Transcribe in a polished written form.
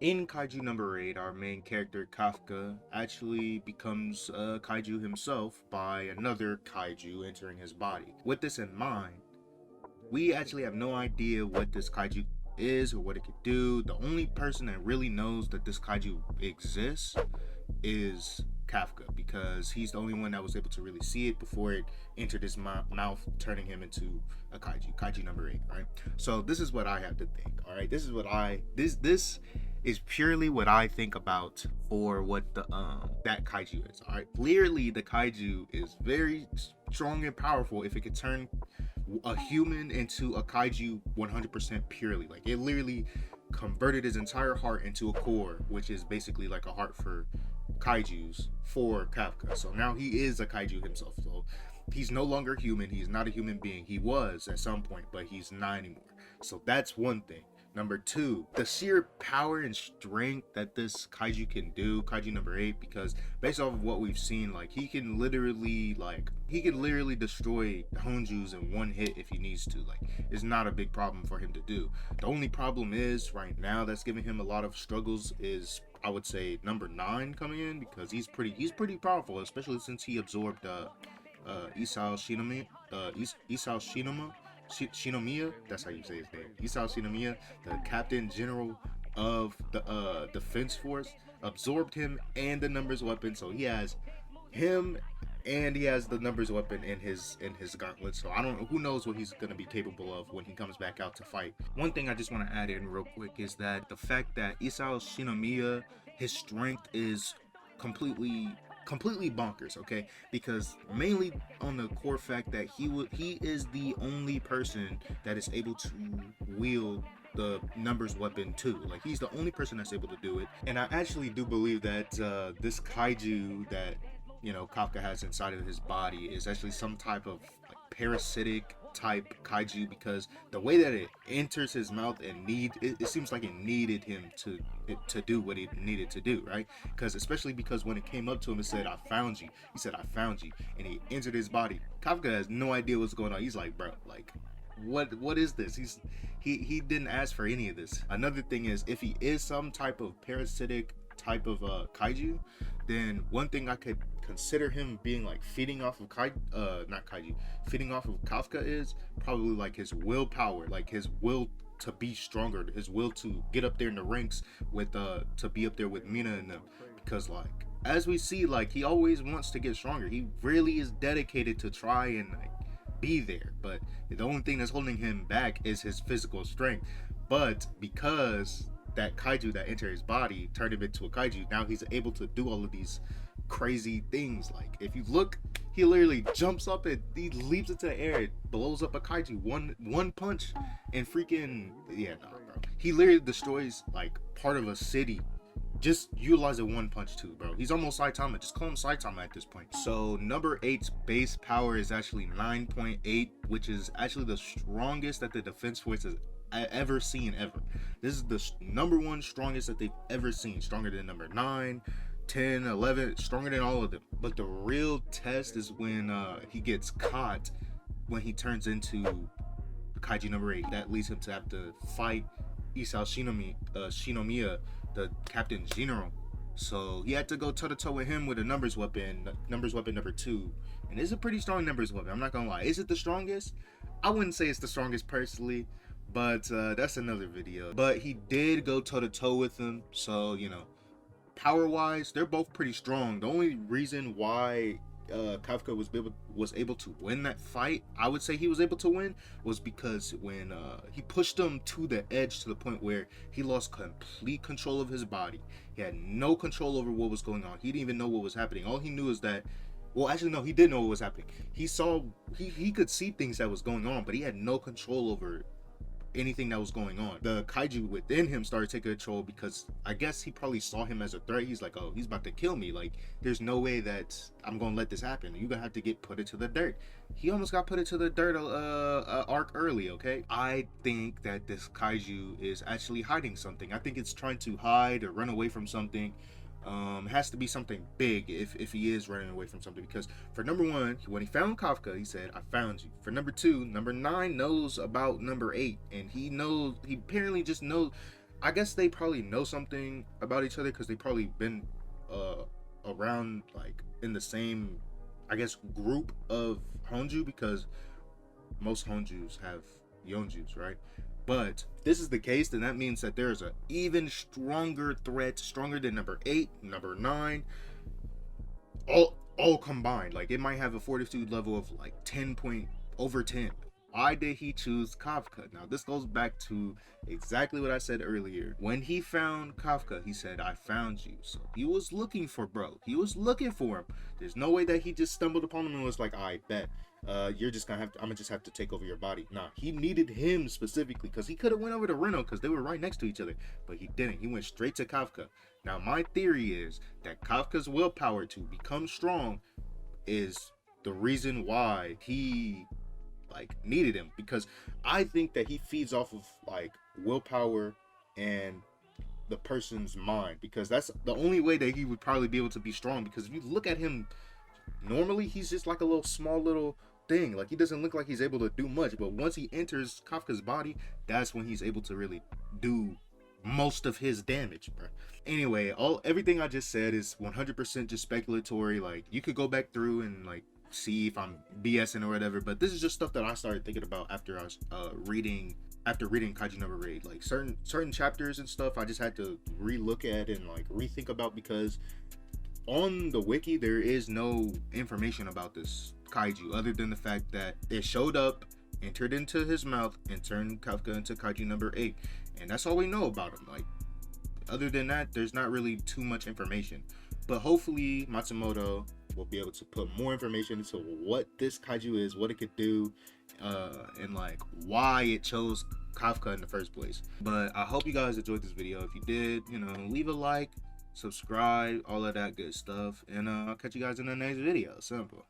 In Kaiju number 8, our main character Kafka actually becomes a kaiju himself by another kaiju entering his body. With this in mind, we actually have no idea what this kaiju is or what it could do. The only person that really knows that this kaiju exists is Kafka, because he's the only one that was able to really see it before it entered his mouth, turning him into a kaiju number 8. Right, so this is what I have to think. All right, this is purely what I think about for what the that kaiju is. All right, clearly the kaiju is very strong and powerful if it could turn a human into a kaiju 100% purely. Like, it literally converted his entire heart into a core, which is basically like a heart for kaijus for Kafka. So now he is a kaiju himself. So he's no longer human. He's not a human being. He was at some point, but he's not anymore. So that's one thing. Number two, the sheer power and strength that this kaiju can do, kaiju number 8, because based off of what we've seen, like, he can literally destroy Honjus in one hit if he needs to. Like, it's not a big problem for him to do. The only problem is right now that's giving him a lot of struggles is, I would say, number 9 coming in, because he's pretty powerful, especially since he absorbed Isao Shinomiya, that's how you say his name. Isao Shinomiya, the captain general of the defense force, absorbed him and the numbers weapon. So he has him and he has the numbers weapon in his gauntlet. So I don't know, who knows what he's going to be capable of when he comes back out to fight. One thing I just want to add in real quick is that the fact that Isao Shinomiya, his strength is completely bonkers, okay? Because mainly on the core fact that he is the only person that is able to wield the numbers weapon too. Like, he's the only person that's able to do it. And I actually do believe that this kaiju that, you know, Kafka has inside of his body is actually some type of like parasitic type kaiju, because the way that it enters his mouth and it seems like it needed him to do what it needed to do, right? Because when it came up to him, it said, "I found you." He said, "I found you," and he entered his body. Kafka has no idea what's going on. He's like, bro, like, what is this? He didn't ask for any of this. Another thing is, if he is some type of parasitic type of kaiju, then one thing I could consider him being like feeding off of feeding off of Kafka is probably like his willpower, like his will to be stronger, his will to get up there in the ranks with to be up there with Mina and them. Because, like, as we see, like, he always wants to get stronger. He really is dedicated to try and like be there, but the only thing that's holding him back is his physical strength. But because that kaiju that entered his body turned him into a kaiju, now he's able to do all of these crazy things. Like, if you look, he literally jumps up and he leaps into the air, it blows up a kaiju one punch, and freaking, yeah, no, bro, he literally destroys like part of a city just utilizing one punch too, bro. He's almost Saitama. Just call him Saitama at this point. So number 8's base power is actually 9.8, which is actually the strongest that the defense force has ever seen ever. This is the number 1 strongest that they've ever seen. Stronger than number 9, 10, 11, stronger than all of them. But the real test is when he gets caught, when he turns into kaiju number 8. That leads him to have to fight Isao Shinomiya, the captain general. So he had to go toe to toe with him with a numbers weapon number 2. And it's a pretty strong numbers weapon, I'm not gonna lie. Is it the strongest? I wouldn't say it's the strongest personally, but that's another video. But he did go toe to toe with him, so, you know, power wise, they're both pretty strong. The only reason why Kafka was able to win that fight, I would say he was able to win, was because when he pushed him to the edge to the point where he lost complete control of his body. He had no control over what was going on. He didn't even know what was happening. All he knew is that, well, actually no, he did know what was happening. He could see things that was going on, but he had no control over anything that was going on. The kaiju within him started taking control, because I guess he probably saw him as a threat. He's like, oh, he's about to kill me. Like, there's no way that I'm gonna let this happen. You're gonna have to get put into the dirt. He almost got put into the dirt arc early, okay? I think that this kaiju is actually hiding something. I think it's trying to hide or run away from something. It has to be something big if he is running away from something, because for number 1, when he found Kafka, he said, "I found you." For number 2, number 9 knows about number 8, and he apparently just knows. I guess they probably know something about each other because they probably been around like in the same, I guess, group of Honju, because most Honjus have Yonjus, right? But this is the case, then that means that there's an even stronger threat, stronger than number 8, number 9, all combined. Like it might have a fortitude level of like 10 point over 10. Why did he choose Kafka? Now this goes back to exactly what I said earlier. When he found Kafka, he said, "I found you." So he was looking for bro. He was looking for him. There's no way that he just stumbled upon him and was like, "I bet you're just gonna have to, I'm gonna just have to take over your body." Nah, he needed him specifically because he could have went over to Reno because they were right next to each other, but he didn't. He went straight to Kafka. Now my theory is that Kafka's willpower to become strong is the reason why he like needed him, because I think that he feeds off of like willpower and the person's mind, because that's the only way that he would probably be able to be strong. Because if you look at him normally, he's just like a little small little thing. Like he doesn't look like he's able to do much, but once he enters Kafka's body, that's when he's able to really do most of his damage, bro. Anyway, everything I just said is 100% just speculatory. Like you could go back through and like see if I'm BSing or whatever, but this is just stuff that I started thinking about after I was reading Kaiju No Raid. Like certain chapters and stuff I just had to re-look at and like rethink about, because on the wiki there is no information about this kaiju other than the fact that it showed up, entered into his mouth, and turned Kafka into kaiju number 8, and that's all we know about him. Like other than that, there's not really too much information, but hopefully Matsumoto will be able to put more information into what this kaiju is, what it could do, and like why it chose Kafka in the first place. But I hope you guys enjoyed this video. If you did, leave a like, subscribe, all of that good stuff, and I'll catch you guys in the next video. Simple.